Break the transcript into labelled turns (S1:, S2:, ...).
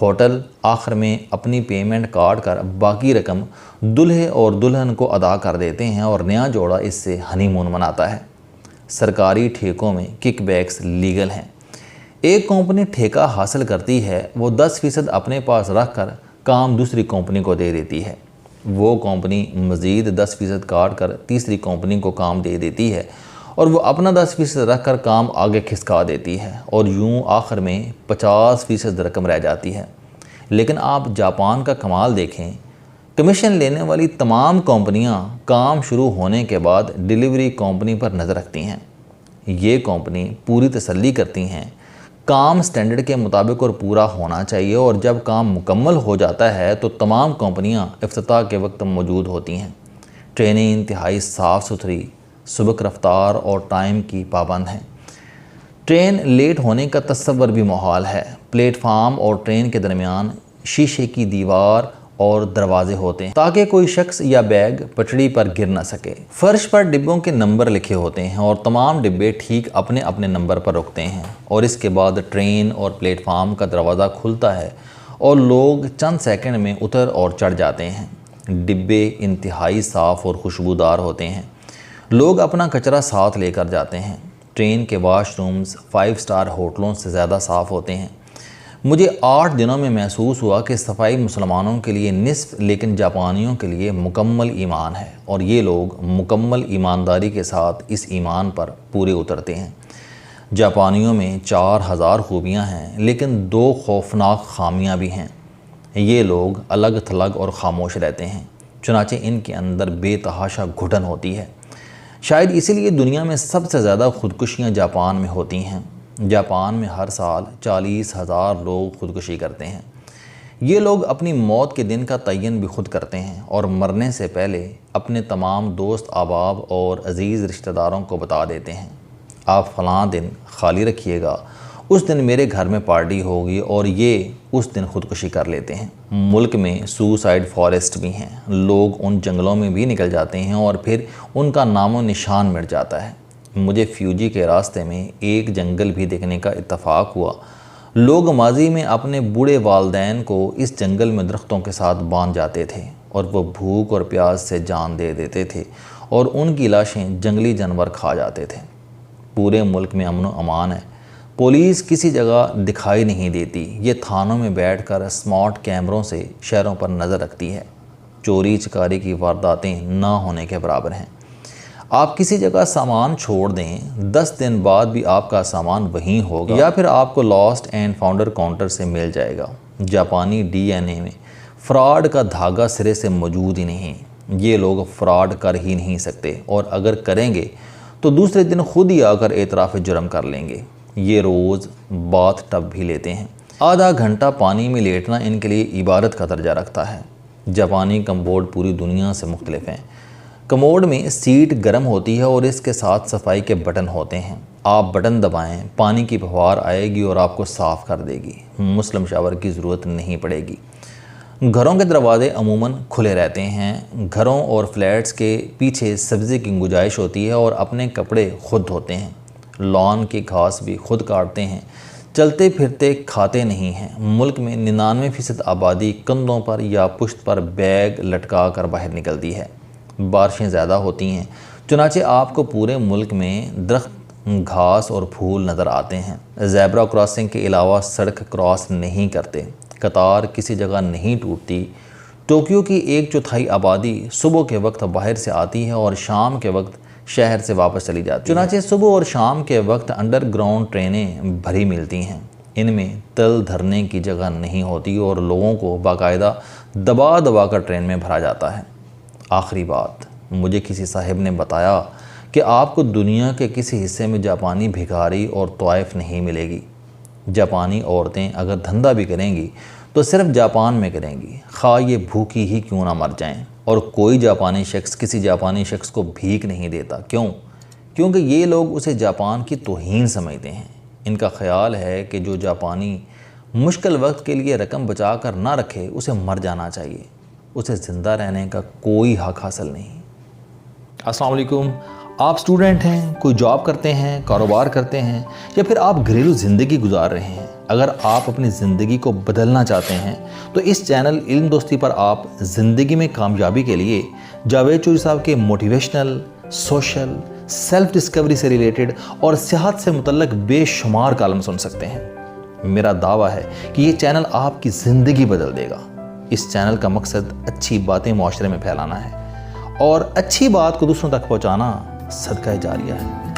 S1: Hotel آخر میں اپنی پیمنٹ کاٹ کر باقی رقم دلہے اور دلہن کو ادا کر دیتے ہیں اور نیا جوڑا اس سے ہنی مون مناتا ہے۔ سرکاری ٹھیکوں میں کک بیکس لیگل ہیں۔ ایک کمپنی ٹھیکہ حاصل کرتی ہے، وہ 10% اپنے پاس رکھ کر کام دوسری کمپنی کو دے دیتی ہے۔ وہ کمپنی مزید 10% کاٹ کر تیسری کمپنی کو کام دے دیتی ہے اور وہ اپنا 10% رکھ کر کام آگے کھسکا دیتی ہے اور یوں آخر میں 50% رقم رہ جاتی ہے۔ لیکن آپ جاپان کا کمال دیکھیں، کمیشن لینے والی تمام کمپنیاں کام شروع ہونے کے بعد ڈیلیوری کمپنی پر نظر رکھتی ہیں۔ یہ کمپنی پوری تسلی کرتی ہیں کام سٹینڈرڈ کے مطابق اور پورا ہونا چاہیے، اور جب کام مکمل ہو جاتا ہے تو تمام کمپنیاں افتتاح کے وقت موجود ہوتی ہیں۔ ٹرینیں انتہائی صاف ستھری، سبک رفتار اور ٹائم کی پابند ہیں۔ ٹرین لیٹ ہونے کا تصور بھی محال ہے۔ پلیٹ فارم اور ٹرین کے درمیان شیشے کی دیوار اور دروازے ہوتے ہیں تاکہ کوئی شخص یا بیگ پٹڑی پر گر نہ سکے۔ فرش پر ڈبوں کے نمبر لکھے ہوتے ہیں اور تمام ڈبے ٹھیک اپنے اپنے نمبر پر رکتے ہیں، اور اس کے بعد ٹرین اور پلیٹ فارم کا دروازہ کھلتا ہے اور لوگ چند سیکنڈ میں اتر اور چڑھ جاتے ہیں۔ ڈبے انتہائی صاف اور خوشبودار ہوتے ہیں۔ لوگ اپنا کچرا ساتھ لے کر جاتے ہیں۔ ٹرین کے واش رومز 5 اسٹار ہوٹلوں سے زیادہ صاف ہوتے ہیں۔ مجھے 8 دنوں میں محسوس ہوا کہ صفائی مسلمانوں کے لیے نصف لیکن جاپانیوں کے لیے مکمل ایمان ہے، اور یہ لوگ مکمل ایمانداری کے ساتھ اس ایمان پر پورے اترتے ہیں۔ جاپانیوں میں 4000 خوبیاں ہیں لیکن 2 خوفناک خامیاں بھی ہیں۔ یہ لوگ الگ تھلگ اور خاموش رہتے ہیں، چنانچہ ان کے اندر بے تحاشا گھٹن ہوتی ہے۔ شاید اسی لیے دنیا میں سب سے زیادہ خودکشیاں جاپان میں ہوتی ہیں۔ جاپان میں ہر سال 40,000 لوگ خودکشی کرتے ہیں۔ یہ لوگ اپنی موت کے دن کا تعین بھی خود کرتے ہیں اور مرنے سے پہلے اپنے تمام دوست احباب اور عزیز رشتہ داروں کو بتا دیتے ہیں، آپ فلاں دن خالی رکھیے گا، اس دن میرے گھر میں پارٹی ہوگی، اور یہ اس دن خودکشی کر لیتے ہیں۔ ملک میں سوسائڈ فارسٹ بھی ہیں۔ لوگ ان جنگلوں میں بھی نکل جاتے ہیں اور پھر ان کا نام و نشان مٹ جاتا ہے۔ مجھے فیوجی کے راستے میں ایک جنگل بھی دیکھنے کا اتفاق ہوا۔ لوگ ماضی میں اپنے بوڑھے والدین کو اس جنگل میں درختوں کے ساتھ باندھ جاتے تھے اور وہ بھوک اور پیاس سے جان دے دیتے تھے اور ان کی لاشیں جنگلی جانور کھا جاتے تھے۔ پورے ملک میں امن و امان ہے۔ پولیس کسی جگہ دکھائی نہیں دیتی۔ یہ تھانوں میں بیٹھ کر اسمارٹ کیمروں سے شہروں پر نظر رکھتی ہے۔ چوری چکاری کی وارداتیں نہ ہونے کے برابر ہیں۔ آپ کسی جگہ سامان چھوڑ دیں، 10 دن بعد بھی آپ کا سامان وہیں ہوگا یا پھر آپ کو لاسٹ اینڈ فاؤنڈر کاؤنٹر سے مل جائے گا۔ جاپانی ڈی این اے میں فراڈ کا دھاگا سرے سے موجود ہی نہیں۔ یہ لوگ فراڈ کر ہی نہیں سکتے، اور اگر کریں گے تو دوسرے دن خود ہی آ کر اعتراف جرم کر لیں گے۔ یہ روز باتھ ٹب بھی لیتے ہیں۔ آدھا گھنٹہ پانی میں لیٹنا ان کے لیے عبادت کا درجہ رکھتا ہے۔ جاپانی کمبوڈ پوری دنیا سے مختلف ہیں۔ کموڈ میں سیٹ گرم ہوتی ہے اور اس کے ساتھ صفائی کے بٹن ہوتے ہیں۔ آپ بٹن دبائیں، پانی کی فوار آئے گی اور آپ کو صاف کر دے گی۔ مسلم شاور کی ضرورت نہیں پڑے گی۔ گھروں کے دروازے عموماً کھلے رہتے ہیں۔ گھروں اور فلیٹس کے پیچھے سبزی کی گنجائش ہوتی ہے اور اپنے کپڑے خود دھوتے ہیں۔ لان کی گھاس بھی خود کاٹتے ہیں۔ چلتے پھرتے کھاتے نہیں ہیں۔ ملک میں 99% آبادی کندھوں پر یا پشت پر بیگ لٹکا کر باہر نکلتی ہے۔ بارشیں زیادہ ہوتی ہیں، چنانچہ آپ کو پورے ملک میں درخت، گھاس اور پھول نظر آتے ہیں۔ زیبرا کراسنگ کے علاوہ سڑک کراس نہیں کرتے۔ قطار کسی جگہ نہیں ٹوٹتی۔ ٹوکیو کی 1/4 آبادی صبح کے وقت باہر سے آتی ہے اور شام کے وقت شہر سے واپس چلی جاتی ہے۔ چنانچہ صبح اور شام کے وقت انڈر گراؤنڈ ٹرینیں بھری ملتی ہیں۔ ان میں تل دھرنے کی جگہ نہیں ہوتی اور لوگوں کو باقاعدہ دبا دبا کر ٹرین میں بھرا جاتا ہے۔ آخری بات، مجھے کسی صاحب نے بتایا کہ آپ کو دنیا کے کسی حصے میں جاپانی بھکاری اور طوائف نہیں ملے گی۔ جاپانی عورتیں اگر دھندا بھی کریں گی تو صرف جاپان میں کریں گی، خواہ یہ بھوکی ہی کیوں نہ مر جائیں۔ اور کوئی جاپانی شخص کسی جاپانی شخص کو بھیک نہیں دیتا۔ کیوں؟ کیونکہ یہ لوگ اسے جاپان کی توہین سمجھتے ہیں۔ ان کا خیال ہے کہ جو جاپانی مشکل وقت کے لیے رقم بچا کر نہ رکھے اسے مر جانا چاہیے، اسے زندہ رہنے کا کوئی حق حاصل نہیں۔ السلام علیکم۔ آپ اسٹوڈنٹ ہیں، کوئی جاب کرتے ہیں، کاروبار کرتے ہیں، یا پھر آپ گھریلو زندگی گزار رہے ہیں، اگر آپ اپنی زندگی کو بدلنا چاہتے ہیں تو اس چینل علم دوستی پر آپ زندگی میں کامیابی کے لیے جاوید چوہدری صاحب کے موٹیویشنل، سوشل، سیلف ڈسکوری سے ریلیٹڈ اور صحت سے متعلق بے شمار کالم سن سکتے ہیں۔ میرا دعویٰ ہے کہ یہ چینل آپ کی زندگی بدل دے گا۔ اس چینل کا مقصد اچھی باتیں معاشرے میں پھیلانا ہے اور اچھی بات کو دوسروں تک پہنچانا صدقہ جاریہ ہے۔